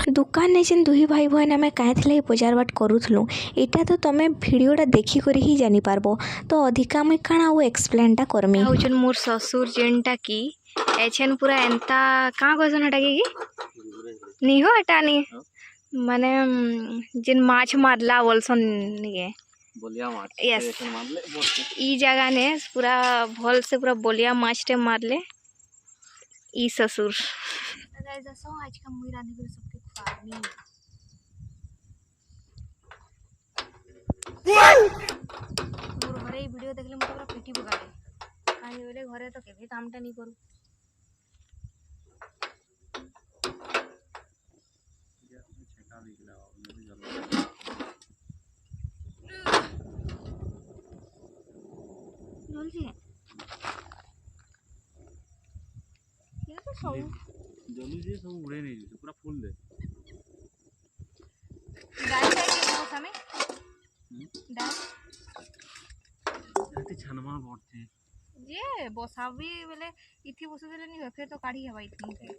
दुकान ने जेन दुही भाई बहन आम कहीं बजार बाट करूँ यहाँ तो तुम भिडटा देखिक ही जानी पारबो तो अधिका मुई काण आउ एक्सप्लेनटा करमी हूँ मोर ससुर जेनटा कि एछेन पूरा एंता कहाँ कहसन हटा कि नहीं हो एटा नहीं माने जेन माछ मारला बोलसन ये बोलिया माछ यस ई जगह ने पूरा भल से पूरा बोलिया माछटे मारले ई ससुर गाइस असो आज का मुई रांधे कर सबके फार्मिंग मोर घरे ई वीडियो देखले मते पूरा पिटी बगाड़े काहे बोले घरे तो केबे कामटा नहीं करू जल्दी ये तो सौ जलू जे सब उड़े नहीं पूरा फुल दे गाय खाई के बसा में डाल एते छनमा पड़ते जे बसाबी बेले इथि बसे देले नहीं फिर तो काढ़ी हवा इथि से भाई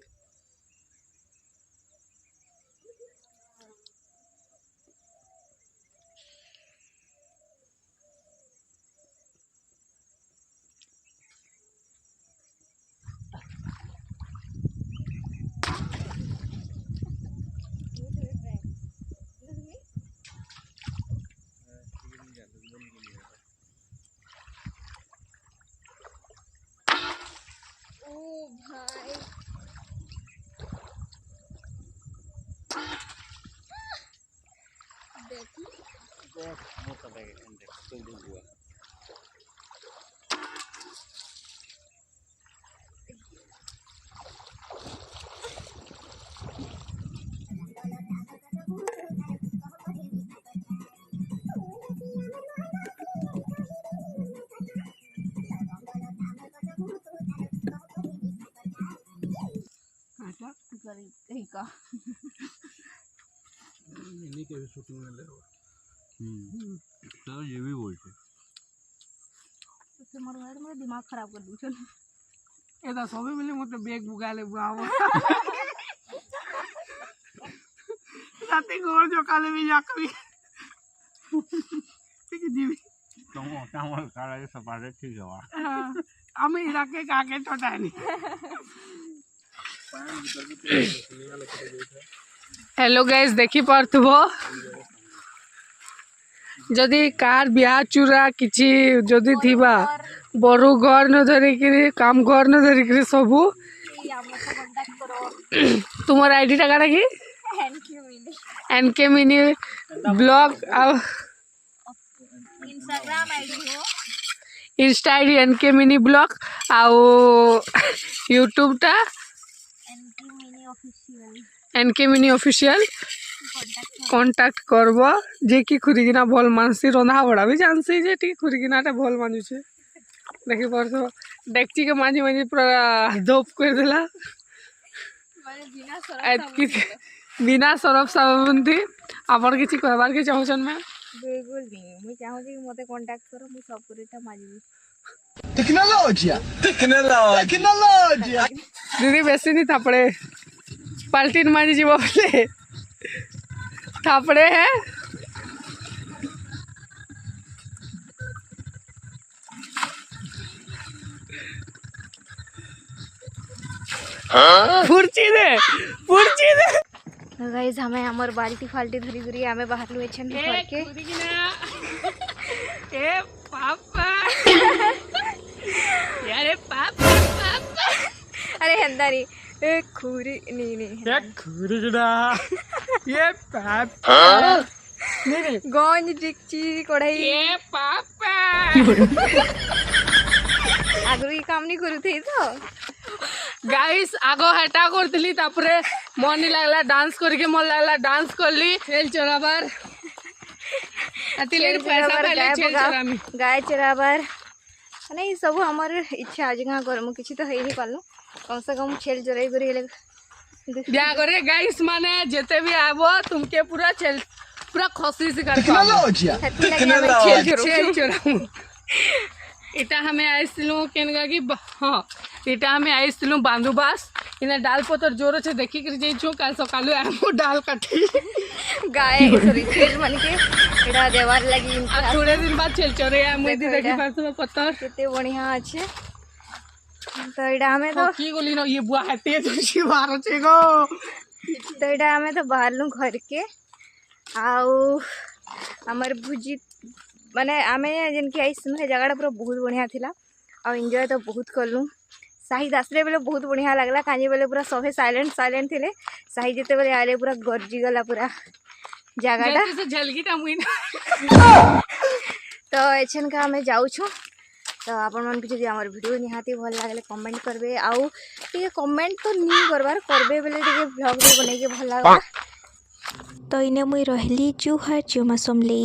देख मोटा बैग देख तो हुआ कहीं का इन्हीं के भी शूटिंग में ले तो ये भी बोलते तो मारो यार मेरा दिमाग खराब कर दूँ चल ये तो सभी मिले मतलब बैग बुगा ले बुआओ जाते गोर जो काले भी जाकवी ठीक है दीवी तुम टामल काला ये सपाटे ठीक है वाह हां हमें इलाके का आगे छोटा नहीं हेलो गाइस देखी पार्थुबो जदि कार बिया चूरा किछि जदि थिबा बरु घर न धरि कि काम घर न धरि कि सबु तुमर आईडी टा काटा कि NK mini blog Instagram ID हो insta ID NK mini blog आउ यूट्यूब टा एनके मिनी ऑफिशियल कांटेक्ट करबो जे कि खुरीगिना भल मानसी रंधा बड़ा भी जानसी जे टी खुरीगिनाटा भल मानुछे देखि परसो डेक्ची के मांझी मांझी पूरा धोप कर देला माने बिना सरफ साबुन थी आपन किछि कहबार के चाहछन में बिल्कुल नहीं मुई चाहू जे मते कांटेक्ट करो मुई सब करेटा माजबी टेक्नोलॉजी दीदी बेसी नहीं थापड़े पाल्टीन मारी जीव बोले थापड़े है फुर्ची दे गाइस हमें हमर बाल्टी फाल्टी धरी धरी हमें बाहर लुए छन घर के ए पापा यारे पापा अरे हंदारी ए खूरी नहीं ये खुरगड़ा ये पापा नहीं गंज डिक्ची कढ़ाई ये पापा आगु ई काम नहीं करू थे तो गाइस आगो हटा करतली तापरे मन नहीं लागला डांस करके मन लागला डांस करली खेल चराबार अतिले पैसा पहले खेल चरामी गाय चराबार नहीं सब हमर इच्छा आज का करमु किछि तो है नहीं पालो कम से कम छेल चराई करी ले क्या करे गाइस माने जेते भी आबो तुमके पूरा छेल पूरा खुशी से कर छेल चरामु इटा हमें आइसलु केनगा कि हां इटा हमें आइसलु बांधुबास इन्हें डाल पतर जोर से देखी कर जाइछु काल सकालु आमु डाल काटी गाय सॉरी छेल मन के एडा देवार लगी आ थोड़े दिन बाद चल चरे आमु दी देखि पासबा पतर केते बढ़िया अच्छे तो एडा हमें तो की गोली न ये बुआ हाते तुसी बारो छे गो तो एडा हमें तो बाहरलु घर के आउ हमर भुजी माने आमे जेन के आइस हे जगह पूरा बहुत बढ़िया थिला और एंजॉय तो बहुत करलु साहिद आसले बेले बहुत बढ़िया लगला काजी बेले पूरा सभे साइलेंट थिले साहिद जेते बेले आले पूरा गरजी गला पूरा जगहटा से झलकीटा मुई तो एछन का हमें जाऊ छु तो आपण मन के जदि हमर वीडियो निहाती भल लागले कमेंट करबे आउ टिके कमेंट तो नी करबार करबे बेले टिके व्लॉग भी बनै के भल लागला तो इने मुई रहली जुहर जुमा सोमली।